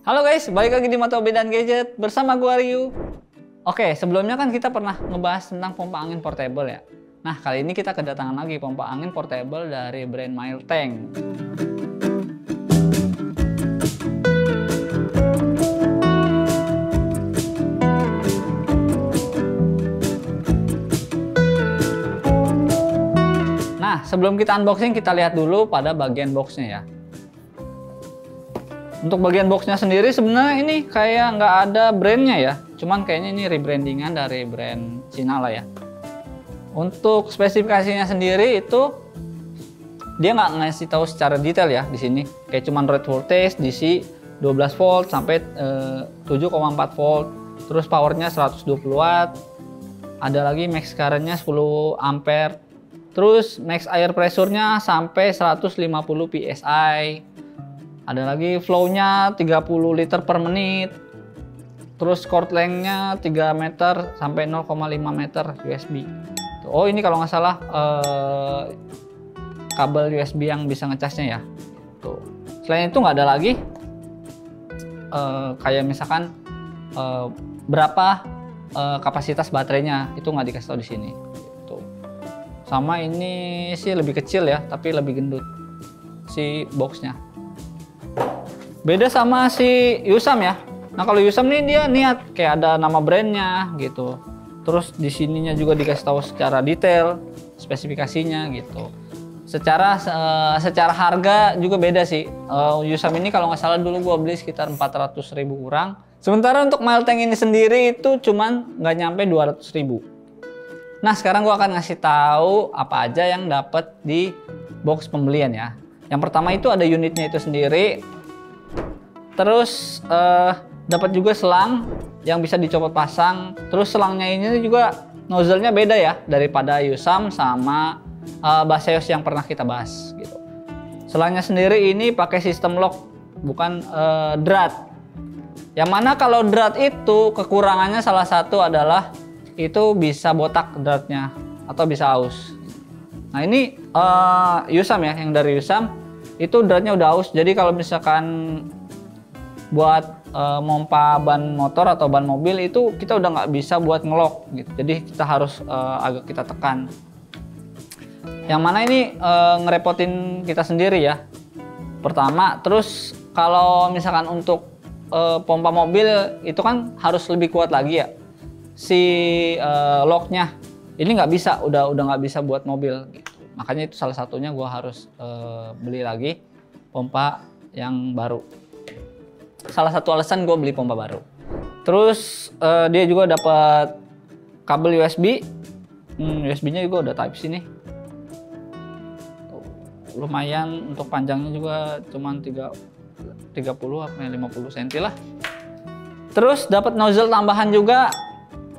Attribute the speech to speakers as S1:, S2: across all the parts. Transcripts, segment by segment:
S1: Halo guys, balik lagi di Mata Hobi dan Gadget bersama gua Ryu. Oke, sebelumnya kan kita pernah ngebahas tentang pompa angin portable ya. Nah, kali ini kita kedatangan lagi pompa angin portable dari brand Miltank. Nah, sebelum kita unboxing, kita lihat dulu pada bagian boxnya ya. Untuk bagian boxnya sendiri sebenarnya ini kayak nggak ada brandnya ya, cuman kayaknya ini rebrandingan dari brand Cina lah ya. Untuk spesifikasinya sendiri itu dia nggak ngasih tahu secara detail ya di sini, kayak cuman rate voltage DC 12 volt sampai 7,4 volt, terus powernya 120 watt, ada lagi max currentnya 10 ampere, terus max air pressure-nya sampai 150 psi. Ada lagi flow-nya 30 liter per menit. Terus cord length-nya 3 meter sampai 0,5 meter USB. Oh, ini kalau nggak salah kabel USB yang bisa ngecasnya ya. Tuh. Selain itu nggak ada lagi kayak misalkan berapa kapasitas baterainya, itu nggak dikasih tahu di sini. Tuh. Sama ini sih lebih kecil ya, tapi lebih gendut si boxnya. Beda sama si Yusam ya. Nah, kalau Yusam nih dia niat kayak ada nama brandnya gitu. Terus di sininya juga dikasih tahu secara detail spesifikasinya gitu. Secara harga juga beda sih. Yusam ini kalau nggak salah dulu gua beli sekitar 400.000 kurang. Sementara untuk Miltank ini sendiri itu cuman nggak nyampe 200.000. Nah, sekarang gua akan ngasih tahu apa aja yang dapat di box pembelian ya. Yang pertama itu ada unitnya itu sendiri. Terus dapat juga selang yang bisa dicopot pasang. Terus selangnya ini juga nozzle-nya beda ya daripada Yusam sama Baseos yang pernah kita bahas gitu. Selangnya sendiri ini pakai sistem lock, bukan drat. Yang mana kalau drat itu kekurangannya salah satu adalah itu bisa botak dratnya atau bisa aus. Nah, ini Yusam ya, yang dari Yusam itu dratnya udah aus. Jadi kalau misalkan buat mompa ban motor atau ban mobil itu kita udah nggak bisa buat ngelok gitu. Jadi kita harus agak kita tekan. Yang mana ini ngerepotin kita sendiri ya. Pertama, terus kalau misalkan untuk pompa mobil itu kan harus lebih kuat lagi ya si locknya. Ini nggak bisa, udah nggak bisa buat mobil gitu. Makanya itu salah satunya gua harus beli lagi pompa yang baru. Salah satu alasan gue beli pompa baru. Terus dia juga dapat kabel USB. USB-nya juga udah Type C nih. Lumayan untuk panjangnya juga cuman 30 sampai 50 cm lah. Terus dapat nozzle tambahan juga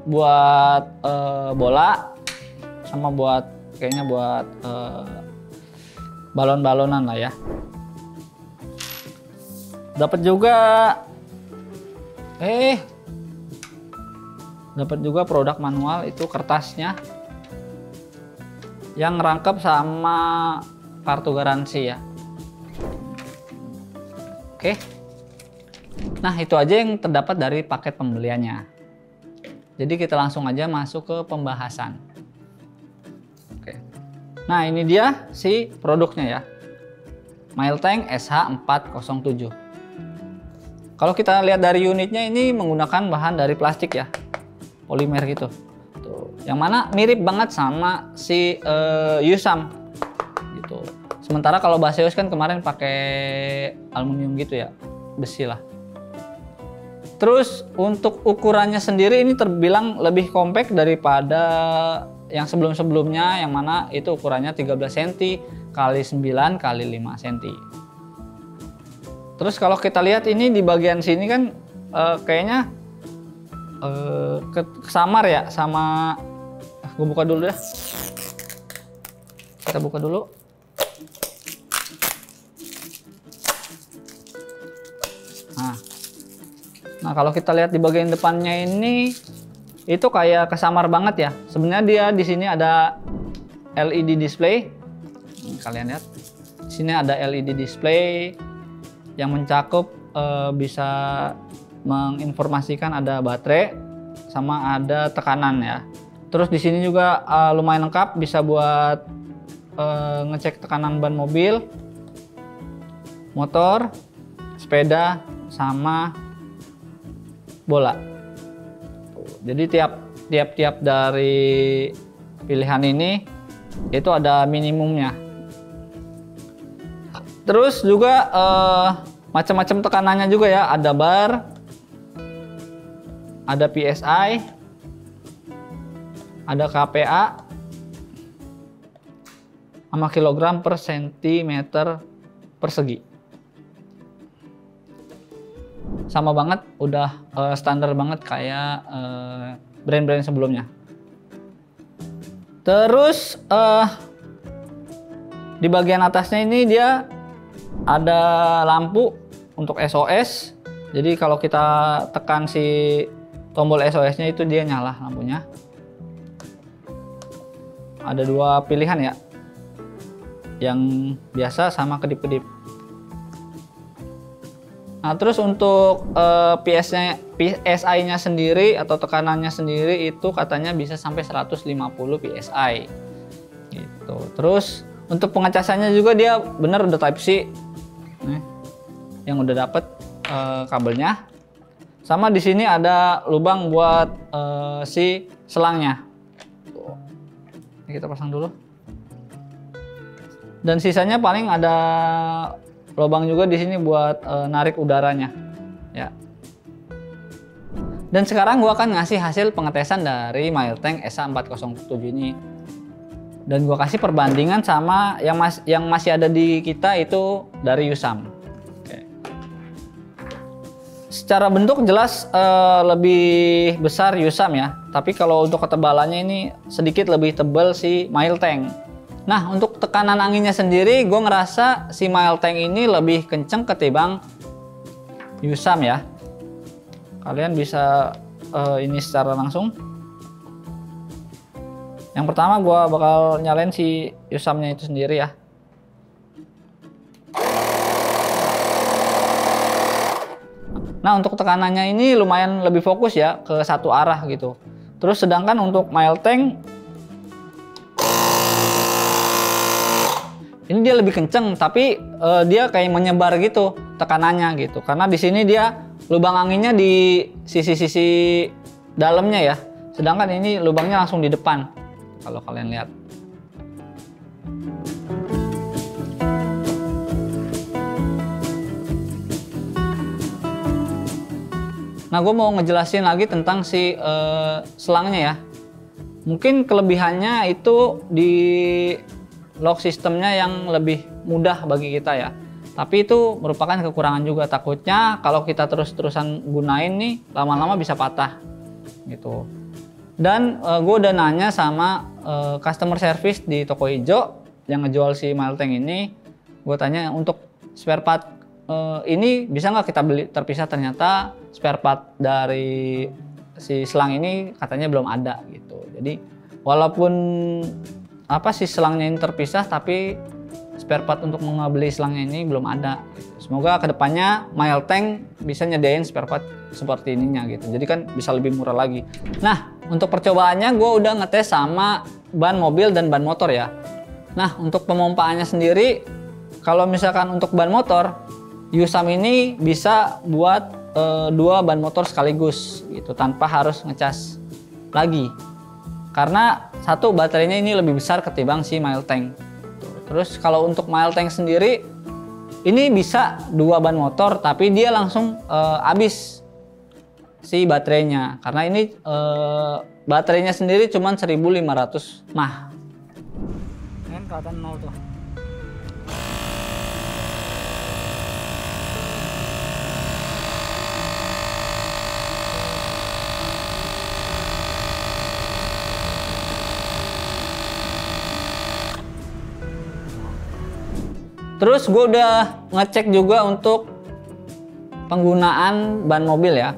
S1: buat bola sama buat kayaknya buat balon-balonan lah ya. Dapat juga dapat juga produk manual, itu kertasnya yang rangkap sama kartu garansi ya. Oke. Nah, itu aja yang terdapat dari paket pembeliannya. Jadi kita langsung aja masuk ke pembahasan. Oke. Nah, ini dia si produknya ya. Miltank SH407. Kalau kita lihat dari unitnya ini menggunakan bahan dari plastik ya, polimer gitu. Tuh. Yang mana mirip banget sama si Yusam gitu. Sementara kalau Baseos kan kemarin pakai aluminium gitu ya, besi lah. Terus untuk ukurannya sendiri ini terbilang lebih compact daripada yang sebelum-sebelumnya, yang mana itu ukurannya 13 cm kali 9 kali 5 cm. Terus kalau kita lihat ini di bagian sini kan kayaknya kesamar ya sama, gue buka dulu deh. Kita buka dulu. Nah, kalau kita lihat di bagian depannya ini itu kayak kesamar banget ya. Sebenarnya dia di sini ada LED display. Kalian lihat. Di sini ada LED display yang mencakup bisa menginformasikan ada baterai sama ada tekanan ya. Terus di sini juga lumayan lengkap, bisa buat ngecek tekanan ban mobil, motor, sepeda, sama bola. Jadi tiap dari pilihan ini itu ada minimumnya. Terus juga macam-macam tekanannya juga ya, ada bar, ada PSI, ada KPA, sama kilogram per sentimeter persegi. Sama banget, udah standar banget kayak brand-brand sebelumnya. Terus di bagian atasnya ini dia ada lampu untuk SOS. Jadi kalau kita tekan si tombol SOS-nya itu dia nyala lampunya. Ada dua pilihan ya, yang biasa sama kedip-kedip. Nah, terus untuk PSI-nya sendiri atau tekanannya sendiri itu katanya bisa sampai 150 PSI. Gitu. Terus untuk pengecasannya juga dia bener udah Type C. Nih, yang udah dapet kabelnya. Sama di sini ada lubang buat si selangnya. Tuh. Ini kita pasang dulu. Dan sisanya paling ada lubang juga di sini buat narik udaranya ya. Dan sekarang gua akan ngasih hasil pengetesan dari Miltank SA407 ini, dan gua kasih perbandingan sama yang masih ada di kita itu dari Yusam. Oke. Secara bentuk jelas lebih besar Yusam ya, tapi kalau untuk ketebalannya ini sedikit lebih tebal si Miltank. Nah, untuk tekanan anginnya sendiri, gue ngerasa si Miltank ini lebih kenceng ketimbang Yusam ya. Kalian bisa ini secara langsung. Yang pertama gue bakal nyalain si Yusamnya itu sendiri ya. Nah, untuk tekanannya ini lumayan lebih fokus ya, ke satu arah gitu. Terus sedangkan untuk Miltank ini dia lebih kenceng, tapi dia kayak menyebar gitu tekanannya gitu. Karena di sini dia lubang anginnya di sisi-sisi dalamnya ya. Sedangkan ini lubangnya langsung di depan. Kalau kalian lihat. Nah, gue mau ngejelasin lagi tentang si selangnya ya. Mungkin kelebihannya itu di lock sistemnya yang lebih mudah bagi kita ya, tapi itu merupakan kekurangan juga. Takutnya kalau kita terus-terusan gunain nih, lama-lama bisa patah gitu. Dan gue udah nanya sama customer service di toko hijau yang ngejual si Miltank ini. Gue tanya untuk spare part ini bisa nggak kita beli terpisah. Ternyata spare part dari si selang ini katanya belum ada gitu. Jadi walaupun si selangnya ini terpisah, tapi spare part untuk membeli selangnya ini belum ada. Semoga kedepannya Miltank bisa nyediain spare part seperti ininya gitu. Jadi kan bisa lebih murah lagi. Nah, untuk percobaannya gue udah ngetes sama ban mobil dan ban motor ya. Nah, untuk pemompaannya sendiri, kalau misalkan untuk ban motor, Yusam ini bisa buat dua ban motor sekaligus gitu, tanpa harus ngecas lagi. Karena satu, baterainya ini lebih besar ketimbang si Miltank. Terus kalau untuk Miltank sendiri ini bisa dua ban motor, tapi dia langsung habis si baterainya. Karena ini baterainya sendiri cuma 1500 mAh. Kan kelihatan 0 tuh. Terus gue udah ngecek juga untuk penggunaan ban mobil ya.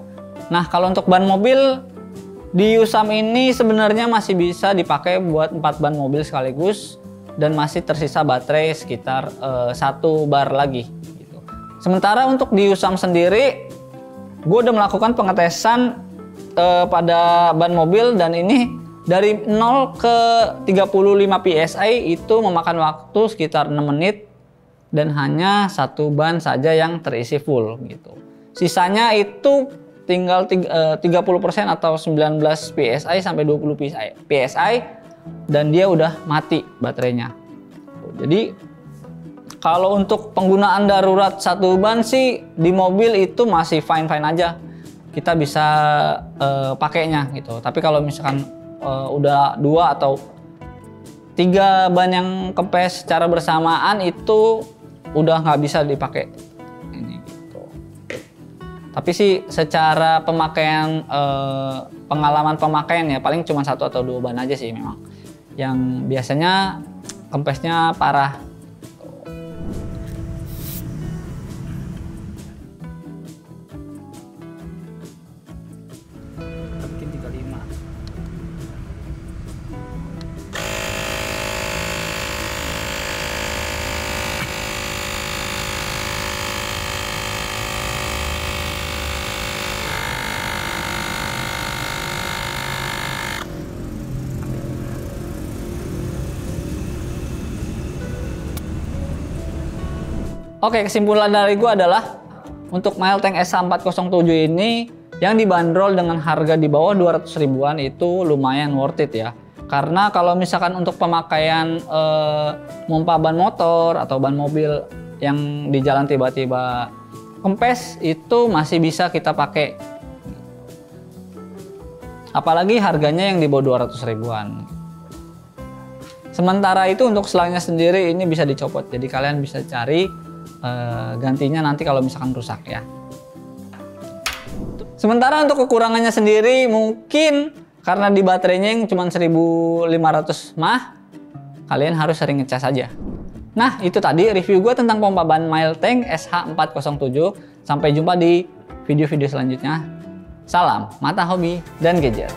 S1: Nah, kalau untuk ban mobil di Yusam ini sebenarnya masih bisa dipakai buat 4 ban mobil sekaligus, dan masih tersisa baterai sekitar 1 bar lagi gitu. Sementara untuk di USAM sendiri, gue udah melakukan pengetesan pada ban mobil, dan ini dari 0 ke 35 PSI itu memakan waktu sekitar 6 menit dan hanya satu ban saja yang terisi full gitu. Sisanya itu tinggal 30% atau 19 PSI sampai 20 PSI dan dia udah mati baterainya. Jadi kalau untuk penggunaan darurat satu ban sih di mobil itu masih fine-fine aja. Kita bisa pakainya gitu. Tapi kalau misalkan udah 2 atau 3 ban yang kempes secara bersamaan itu udah nggak bisa dipakai ini gitu. Tapi sih secara pemakaian pengalaman pemakaian ya paling cuma 1 atau 2 ban aja sih memang yang biasanya kempesnya parah. Bikin 35. Oke, kesimpulan dari gue adalah untuk Miletank SH407 ini yang dibanderol dengan harga di bawah 200 ribuan itu lumayan worth it ya. Karena kalau misalkan untuk pemakaian mompa ban motor atau ban mobil yang di jalan tiba-tiba kempes itu masih bisa kita pakai. Apalagi harganya yang di bawah 200 ribuan. Sementara itu untuk selangnya sendiri ini bisa dicopot. Jadi kalian bisa cari gantinya nanti kalau misalkan rusak ya. Sementara untuk kekurangannya sendiri mungkin karena di baterainya yang cuma 1500 mAh, kalian harus sering ngecas aja. Nah itu tadi review gue tentang pompa ban Miletank SH407. Sampai jumpa di video-video selanjutnya. Salam mata hobi dan gadget.